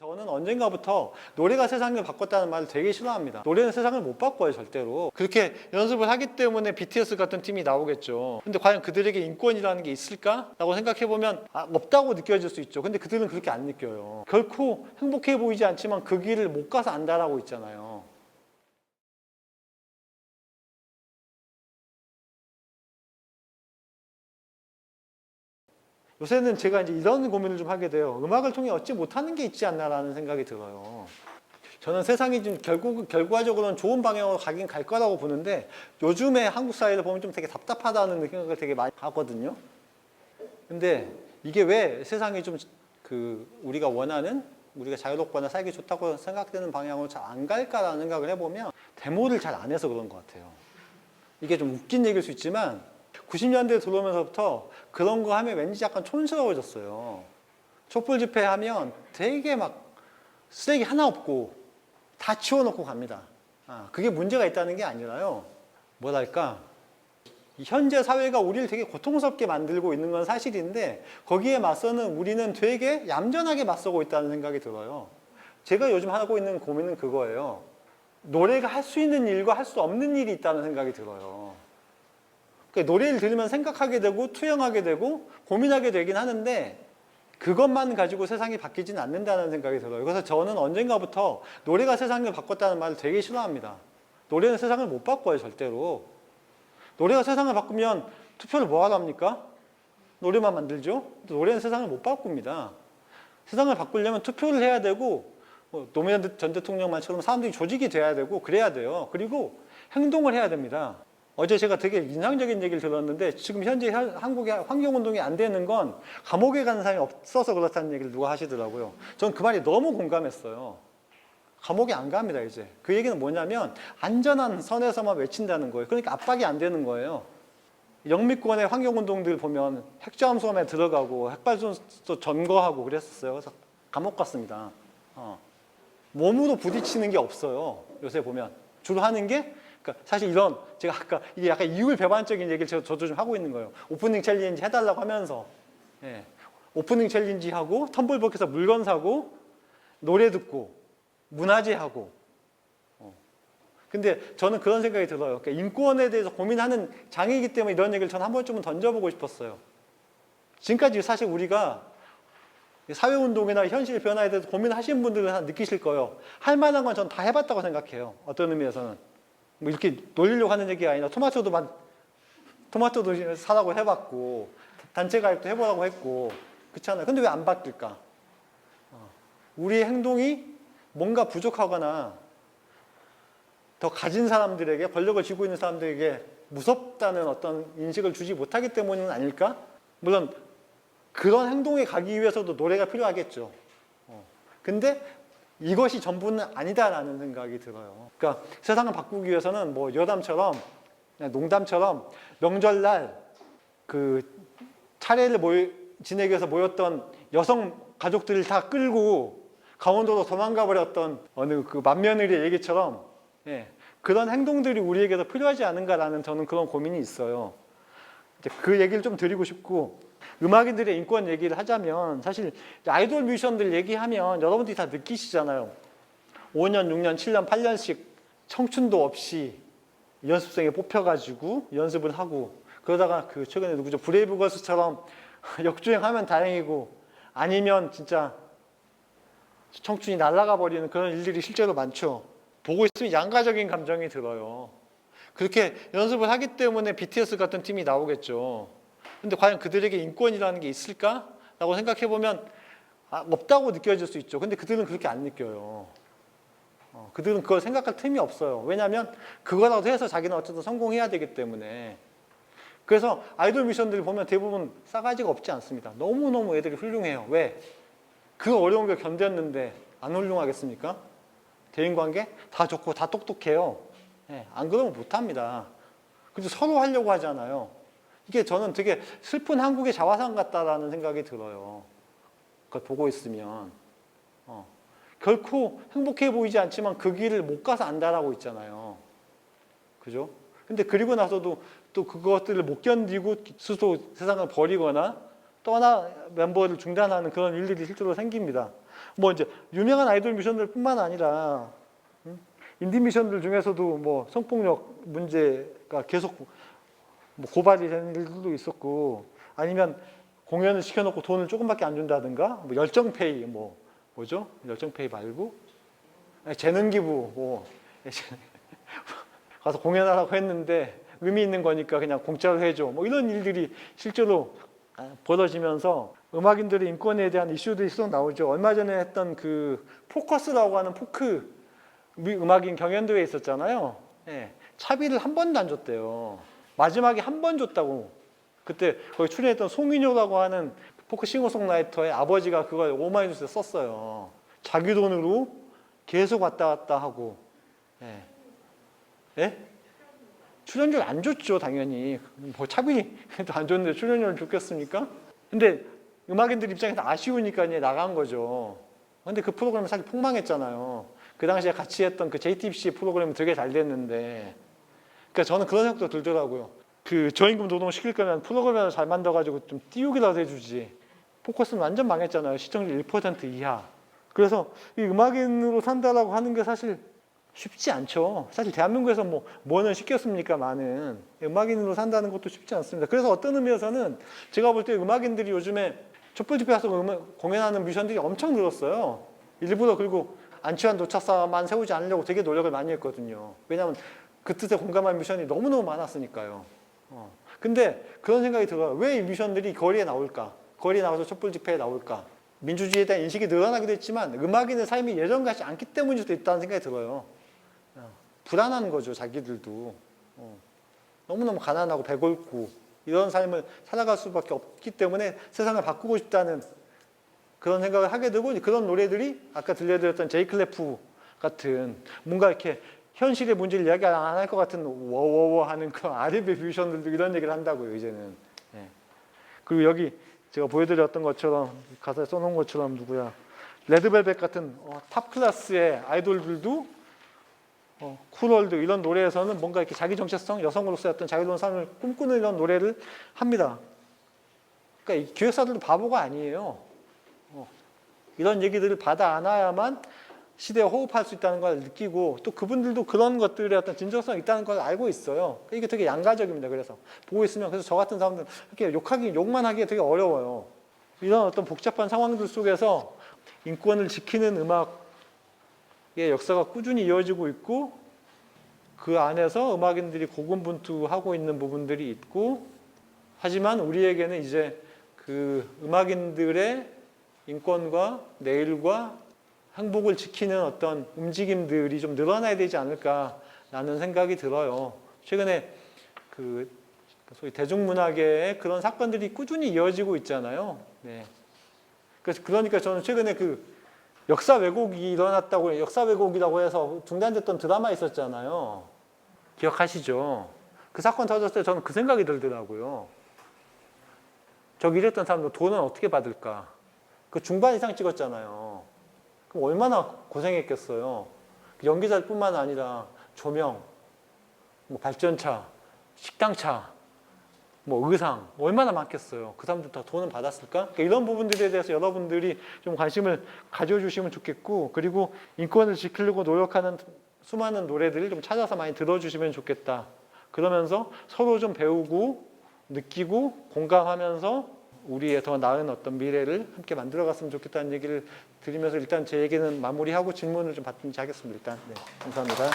저는 언젠가부터 노래가 세상을 바꿨다는 말을 되게 싫어합니다. 노래는 세상을 못 바꿔요, 절대로. 그렇게 연습을 하기 때문에 BTS 같은 팀이 나오겠죠. 근데 과연 그들에게 인권이라는 게 있을까? 라고 생각해보면 없다고 느껴질 수 있죠. 근데 그들은 그렇게 안 느껴요. 결코 행복해 보이지 않지만 그 길을 못 가서 안다라고 있잖아요. 요새는 제가 이제 이런 고민을 좀 하게 돼요. 음악을 통해 얻지 못하는 게 있지 않나라는 생각이 들어요. 저는 세상이 좀 결과적으로는 좋은 방향으로 가긴 갈 거라고 보는데 요즘에 한국 사회를 보면 좀 되게 답답하다는 생각을 되게 많이 하거든요. 근데 이게 왜 세상이 좀 우리가 원하는 우리가 자유롭거나 살기 좋다고 생각되는 방향으로 잘 안 갈까라는 생각을 해보면 데모를 잘 안 해서 그런 것 같아요. 이게 좀 웃긴 얘기일 수 있지만 90년대에 들어오면서부터 그런 거 하면 왠지 약간 촌스러워졌어요. 촛불 집회 하면 되게 막 쓰레기 하나 없고 다 치워놓고 갑니다. 그게 문제가 있다는 게 아니라요. 뭐랄까, 현재 사회가 우리를 되게 고통스럽게 만들고 있는 건 사실인데 거기에 맞서는 우리는 되게 얌전하게 맞서고 있다는 생각이 들어요. 제가 요즘 하고 있는 고민은 그거예요. 노래가 할 수 있는 일과 할 수 없는 일이 있다는 생각이 들어요. 그러니까 노래를 들으면 생각하게 되고 투영하게 되고 고민하게 되긴 하는데 그것만 가지고 세상이 바뀌지는 않는다는 생각이 들어요. 그래서 저는 언젠가부터 노래가 세상을 바꿨다는 말을 되게 싫어합니다. 노래는 세상을 못 바꿔요, 절대로. 노래가 세상을 바꾸면 투표를 뭐하러 합니까? 노래만 만들죠? 노래는 세상을 못 바꿉니다. 세상을 바꾸려면 투표를 해야 되고 노무현 전 대통령만처럼 사람들이 조직이 돼야 되고 그래야 돼요. 그리고 행동을 해야 됩니다. 어제 제가 되게 인상적인 얘기를 들었는데 지금 현재 한국의 환경운동이 안 되는 건 감옥에 가는 사람이 없어서 그렇다는 얘기를 누가 하시더라고요. 전 그 말이 너무 공감했어요. 감옥에 안 갑니다, 이제. 그 얘기는 뭐냐면 안전한 선에서만 외친다는 거예요. 그러니까 압박이 안 되는 거예요. 영미권의 환경운동들 보면 핵잠수함에 들어가고 핵발전소 점거하고 그랬었어요. 그래서 감옥 갔습니다. 몸으로 부딪히는 게 없어요. 요새 보면. 주로 하는 게 그러니까 사실 이런 제가 아까 이게 약간 이율 배반적인 얘기를 저도 좀 하고 있는 거예요. 오프닝 챌린지 해달라고 하면서 오프닝 챌린지 하고 텀블벅에서 물건 사고 노래 듣고 문화제 하고 근데 저는 그런 생각이 들어요. 그러니까 인권에 대해서 고민하는 장이기 때문에 이런 얘기를 저는 한 번쯤은 던져보고 싶었어요. 지금까지 사실 우리가 사회운동이나 현실 변화에 대해서 고민하시는 분들은 느끼실 거예요. 할 만한 건 전 다 해봤다고 생각해요. 어떤 의미에서는. 뭐 이렇게 놀리려고 하는 얘기가 아니라 토마토도 사라고 해봤고 단체 가입도 해보라고 했고 그렇잖아요. 근데 왜 안 바뀔까? 우리의 행동이 뭔가 부족하거나 더 가진 사람들에게 권력을 쥐고 있는 사람들에게 무섭다는 어떤 인식을 주지 못하기 때문은 아닐까? 물론 그런 행동에 가기 위해서도 노래가 필요하겠죠. 근데 이것이 전부는 아니다라는 생각이 들어요. 그러니까 세상을 바꾸기 위해서는 뭐 여담처럼 농담처럼 명절날 그 차례를 지내기 위해서 모였던 여성 가족들을 다 끌고 강원도로 도망가 버렸던 어느 그 맏며느리의 얘기처럼 그런 행동들이 우리에게도 필요하지 않은가라는 저는 그런 고민이 있어요. 이제 그 얘기를 좀 드리고 싶고 음악인들의 인권 얘기를 하자면 사실 아이돌 뮤지션들 얘기하면 여러분들이 다 느끼시잖아요. 5년, 6년, 7년, 8년씩 청춘도 없이 연습생에 뽑혀가지고 연습을 하고 그러다가 그 최근에 누구죠? 브레이브걸스처럼 역주행하면 다행이고 아니면 진짜 청춘이 날아가 버리는 그런 일들이 실제로 많죠. 보고 있으면 양가적인 감정이 들어요. 그렇게 연습을 하기 때문에 BTS 같은 팀이 나오겠죠. 근데 과연 그들에게 인권이라는 게 있을까? 라고 생각해보면 없다고 느껴질 수 있죠. 근데 그들은 그렇게 안 느껴요. 그들은 그걸 생각할 틈이 없어요. 왜냐하면 그거라도 해서 자기는 어쨌든 성공해야 되기 때문에. 그래서 아이돌 뮤지션들 보면 대부분 싸가지가 없지 않습니다. 너무너무 애들이 훌륭해요. 왜? 그 어려운 걸 견뎠는데 안 훌륭하겠습니까? 대인관계 다 좋고 다 똑똑해요. 안 그러면 못합니다. 그래도 서로 하려고 하잖아요. 이게 저는 되게 슬픈 한국의 자화상 같다라는 생각이 들어요. 그걸 보고 있으면. 결코 행복해 보이지 않지만 그 길을 못 가서 안다라고 있잖아요. 그죠? 근데 그리고 나서도 또 그것들을 못 견디고 스스로 세상을 버리거나 떠나 멤버를 중단하는 그런 일들이 실제로 생깁니다. 뭐 이제 유명한 아이돌 뮤지션들뿐만 아니라 인디 뮤지션들 중에서도 뭐 성폭력 문제가 계속 뭐 고발이 되는 일들도 있었고, 아니면 공연을 시켜놓고 돈을 조금밖에 안 준다든가, 뭐 열정페이, 뭐죠? 열정페이 말고 재능기부, 뭐 가서 공연하라고 했는데 의미 있는 거니까 그냥 공짜로 해줘, 뭐 이런 일들이 실제로 벌어지면서 음악인들의 인권에 대한 이슈들이 계속 나오죠. 얼마 전에 했던 그 포커스라고 하는 포크 음악인 경연대회 있었잖아요. 예, 차비를 한 번도 안 줬대요. 마지막에 한 번 줬다고. 그때 거기 출연했던 송민효라고 하는 포크 싱어송라이터의 아버지가 그걸 오마이뉴스에 썼어요. 자기 돈으로 계속 왔다 갔다 하고. 예. 예? 출연료를 안 줬죠, 당연히. 뭐 차비도 안 줬는데 출연료를 줬겠습니까? 근데 음악인들 입장에서 아쉬우니까 이제 나간 거죠. 근데 그 프로그램이 사실 폭망했잖아요. 그 당시에 같이 했던 그 JTBC 프로그램이 되게 잘 됐는데, 그러니까 저는 그런 생각도 들더라고요. 그 저임금 노동 시킬 거면 프로그램을 잘 만들어가지고 좀 띄우기라도 해주지. 포커스는 완전 망했잖아요. 시청률 1% 이하. 그래서 이 음악인으로 산다라고 하는 게 사실 쉽지 않죠. 사실 대한민국에서 뭐는 시켰습니까? 많은 음악인으로 산다는 것도 쉽지 않습니다. 그래서 어떤 의미에서는 제가 볼 때 음악인들이 요즘에 촛불 집회 가서 공연하는 뮤지션들이 엄청 늘었어요. 일부러 그리고 안치환 노차사만 세우지 않으려고 되게 노력을 많이 했거든요. 왜냐하면 그 뜻에 공감한 뮤지션이 너무너무 많았으니까요. 근데 그런 생각이 들어요. 왜 이 뮤지션들이 거리에 나올까? 거리에 나와서 촛불 집회에 나올까? 민주주의에 대한 인식이 늘어나기도 했지만 음악인의 삶이 예전 같지 않기 때문일 수도 있다는 생각이 들어요. 불안한 거죠, 자기들도. 너무너무 가난하고 배고프고 이런 삶을 살아갈 수밖에 없기 때문에 세상을 바꾸고 싶다는 그런 생각을 하게 되고, 그런 노래들이 아까 들려드렸던 제이 클래프 같은 뭔가 이렇게 현실의 문제를 이야기 안 할 것 같은 워워워 하는 그 R&B 뮤지션들도 이런 얘기를 한다고요, 이제는. 예. 그리고 여기 제가 보여드렸던 것처럼, 가사에 써놓은 것처럼 레드벨벳 같은 탑 클래스의 아이돌들도 쿨월드 이런 노래에서는 뭔가 이렇게 자기 정체성, 여성으로서의 어떤 자유로운 삶을 꿈꾸는 이런 노래를 합니다. 그러니까 이 기획사들도 바보가 아니에요. 이런 얘기들을 받아 안아야만 시대에 호흡할 수 있다는 걸 느끼고, 또 그분들도 그런 것들의 어떤 진정성이 있다는 걸 알고 있어요. 이게 되게 양가적입니다. 그래서 보고 있으면, 그래서 저 같은 사람들은 이렇게 욕만 하기가 되게 어려워요. 이런 어떤 복잡한 상황들 속에서 인권을 지키는 음악의 역사가 꾸준히 이어지고 있고, 그 안에서 음악인들이 고군분투하고 있는 부분들이 있고, 하지만 우리에게는 이제 그 음악인들의 인권과 내일과 행복을 지키는 어떤 움직임들이 좀 늘어나야 되지 않을까라는 생각이 들어요. 최근에 그 소위 대중문화계에 그런 사건들이 꾸준히 이어지고 있잖아요. 네. 그러니까 저는 최근에 그 역사 왜곡이 일어났다고, 역사 왜곡이라고 해서 중단됐던 드라마 있었잖아요. 기억하시죠? 그 사건 터졌을 때 저는 그 생각이 들더라고요. 저기 이랬던 사람들 돈은 어떻게 받을까? 그 중반 이상 찍었잖아요. 그럼 얼마나 고생했겠어요. 연기자뿐만 아니라 조명, 발전차, 식당차, 의상 얼마나 많겠어요. 그 사람들 다 돈은 받았을까? 그러니까 이런 부분들에 대해서 여러분들이 좀 관심을 가져주시면 좋겠고, 그리고 인권을 지키려고 노력하는 수많은 노래들을 좀 찾아서 많이 들어주시면 좋겠다. 그러면서 서로 좀 배우고 느끼고 공감하면서 우리의 더 나은 어떤 미래를 함께 만들어갔으면 좋겠다는 얘기를 드리면서 일단 제 얘기는 마무리하고 질문을 좀 받든지 하겠습니다. 일단 네, 감사합니다.